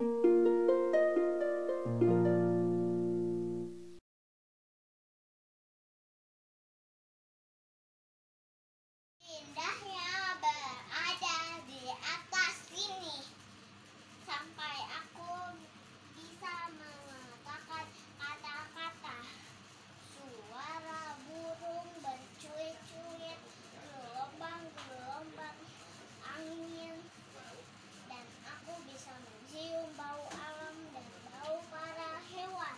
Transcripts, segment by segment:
Indahnya berada di atas sini, sampai aku bisa mengatakan kata-kata. Suara burung bercuit-cuit, gelombang-gelombang angin, dan aku bisa mencium bau alam dan bau para hewan.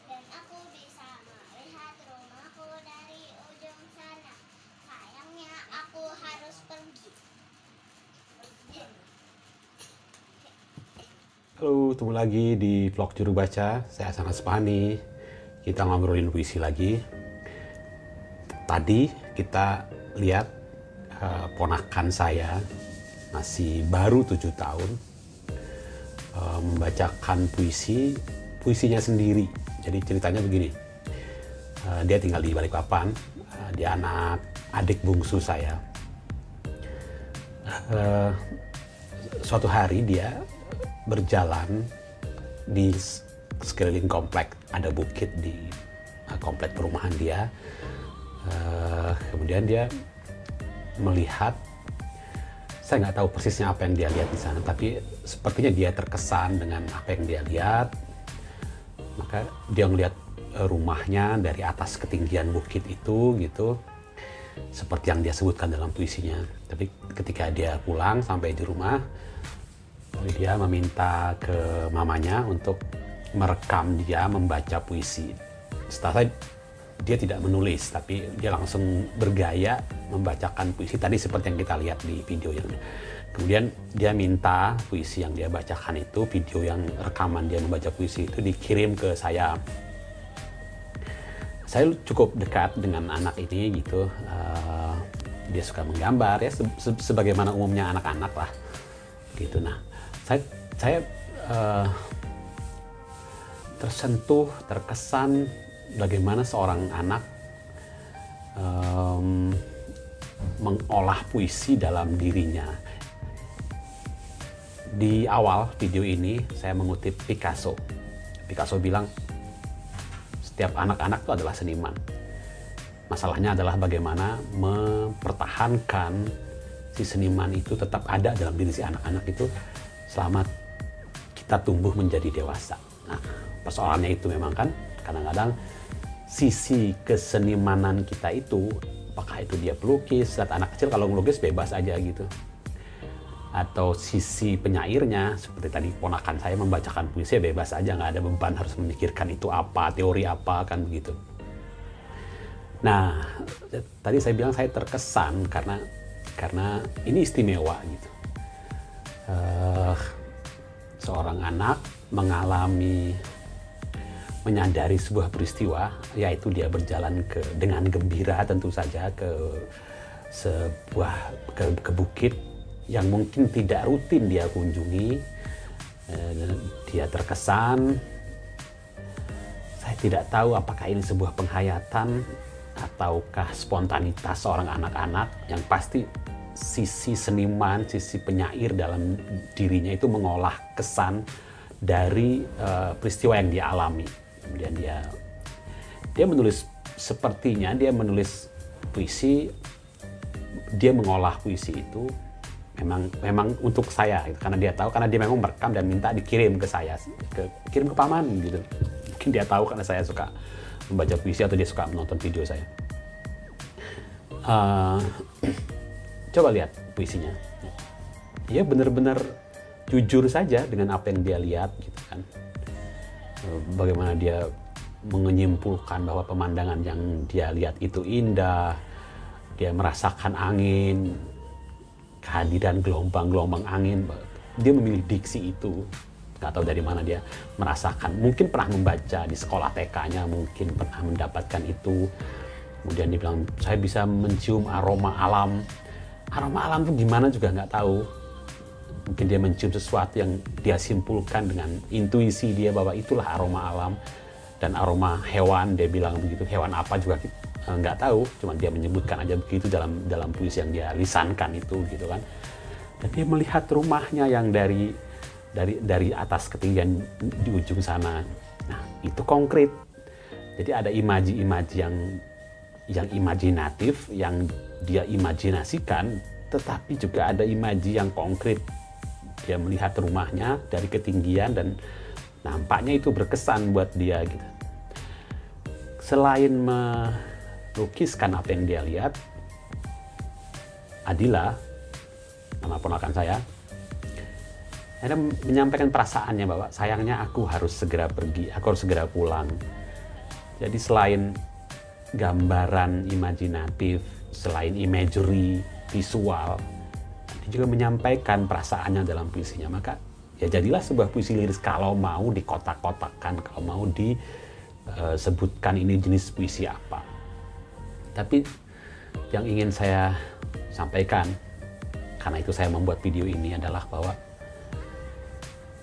Dan aku bisa melihat rumahku dari ujung sana. Sayangnya aku harus pergi. Halo, ketemu lagi di vlog Juru Baca. Saya Sangat Sepani. Kita ngobrolin puisi lagi. Tadi kita lihat ponakan saya, masih baru 7 tahun, membacakan puisinya sendiri. Jadi ceritanya begini, dia tinggal di Balikpapan, dia adik bungsu saya. Suatu hari dia berjalan di sekeliling komplek, ada bukit di komplek perumahan dia. Kemudian dia melihat, saya nggak tahu persisnya apa yang dia lihat di sana, tapi sepertinya dia terkesan dengan apa yang dia lihat. Maka dia melihat rumahnya dari atas ketinggian bukit itu, gitu, seperti yang dia sebutkan dalam puisinya. Tapi ketika dia pulang sampai di rumah, dia meminta ke mamanya untuk merekam dia membaca puisi. Setelah dia tidak menulis, tapi dia langsung bergaya membacakan puisi tadi seperti yang kita lihat di video yang. Kemudian dia minta puisi yang dia bacakan itu, video yang rekaman dia membaca puisi itu dikirim ke saya. Saya cukup dekat dengan anak ini, gitu. Dia suka menggambar, ya, sebagaimana umumnya anak-anak lah, gitu. Nah, saya tersentuh, terkesan bagaimana seorang anak mengolah puisi dalam dirinya. Di awal video ini saya mengutip Picasso. Picasso bilang setiap anak-anak itu adalah seniman. Masalahnya adalah bagaimana mempertahankan si seniman itu tetap ada dalam diri si anak-anak itu selama kita tumbuh menjadi dewasa. Nah, persoalannya itu memang kan kadang-kadang sisi kesenimanan kita itu, apakah itu dia pelukis, saat anak kecil kalau ngelukis bebas aja gitu. Atau sisi penyairnya, seperti tadi ponakan saya membacakan puisi bebas aja, nggak ada beban harus memikirkan itu apa, teori apa, kan begitu. Nah, tadi saya bilang saya terkesan karena ini istimewa gitu. Seorang anak menyadari sebuah peristiwa, yaitu dia berjalan dengan gembira tentu saja ke bukit yang mungkin tidak rutin dia kunjungi. Dia terkesan. Saya tidak tahu apakah ini sebuah penghayatan ataukah spontanitas seorang anak-anak. Yang pasti sisi seniman, sisi penyair dalam dirinya itu mengolah kesan dari peristiwa yang dia alami. Kemudian dia menulis, sepertinya dia menulis puisi, dia mengolah puisi itu memang untuk saya, karena dia tahu, karena dia memang merekam dan minta dikirim ke saya, kirim ke paman gitu. Mungkin dia tahu karena saya suka membaca puisi atau dia suka menonton video saya. Coba lihat puisinya. Dia benar-benar jujur saja dengan apa yang dia lihat, gitu kan. Bagaimana dia menyimpulkan bahwa pemandangan yang dia lihat itu indah. Dia merasakan angin, kehadiran gelombang-gelombang angin. Dia memilih diksi itu. Nggak tahu dari mana dia merasakan. Mungkin pernah membaca di sekolah TK-nya, mungkin pernah mendapatkan itu. Kemudian dia bilang, saya bisa mencium aroma alam. Aroma alam itu gimana juga nggak tahu. Mungkin dia mencium sesuatu yang dia simpulkan dengan intuisi dia bahwa itulah aroma alam. Dan aroma hewan, dia bilang begitu. Hewan apa juga nggak tahu, cuma dia menyebutkan aja begitu dalam puisi yang dia lisankan itu, gitu kan. Dan dia melihat rumahnya yang dari dari atas ketinggian di ujung sana. Nah, itu konkret. Jadi ada imaji-imaji yang imajinatif, yang dia imajinasikan, tetapi juga ada imaji yang konkret. Dia melihat rumahnya dari ketinggian dan nampaknya itu berkesan buat dia gitu. Selain melukiskan apa yang dia lihat, Adila, nama ponakan saya, menyampaikan perasaannya bahwa sayangnya aku harus segera pergi, aku harus segera pulang. Jadi selain gambaran imajinatif, selain imagery, visual, dia juga menyampaikan perasaannya dalam puisinya. Maka ya jadilah sebuah puisi liris kalau mau dikotak-kotakkan, kalau mau disebutkan ini jenis puisi apa. Tapi yang ingin saya sampaikan, karena itu saya membuat video ini, adalah bahwa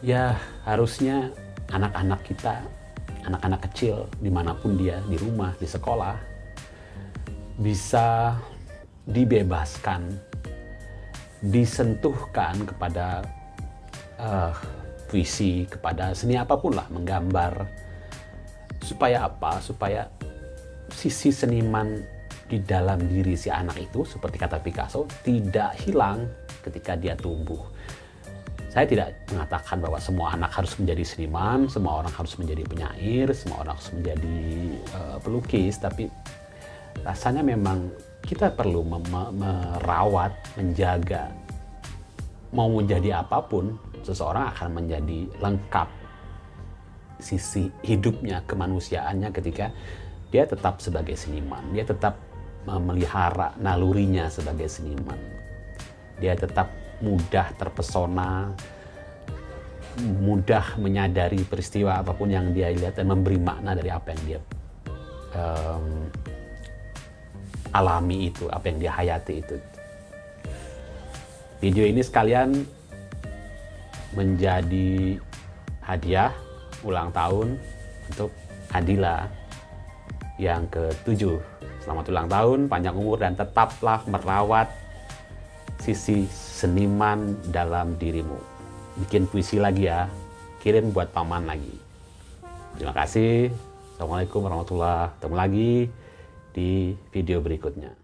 ya harusnya anak-anak kita, anak-anak kecil dimanapun dia, di rumah, di sekolah, bisa dibebaskan, disentuhkan kepada puisi, kepada seni apapun lah, menggambar. Supaya apa? Supaya sisi seniman di dalam diri si anak itu, seperti kata Picasso, tidak hilang ketika dia tumbuh. Saya tidak mengatakan bahwa semua anak harus menjadi seniman, semua orang harus menjadi penyair, semua orang harus menjadi pelukis, tapi rasanya memang kita perlu merawat, menjaga. Mau menjadi apapun, seseorang akan menjadi lengkap sisi hidupnya, kemanusiaannya ketika dia tetap sebagai seniman, dia tetap memelihara nalurinya sebagai seniman. Dia tetap mudah terpesona, mudah menyadari peristiwa apapun yang dia lihat dan memberi makna dari apa yang dia alami itu, apa yang dia hayati itu. Video ini sekalian menjadi hadiah ulang tahun untuk Adila yang ke-7. Selamat ulang tahun, panjang umur, dan tetaplah merawat sisi seniman dalam dirimu. Bikin puisi lagi ya, kirim buat paman lagi. Terima kasih. Assalamualaikum warahmatullahi wabarakatuh. Ketemu lagi di video berikutnya.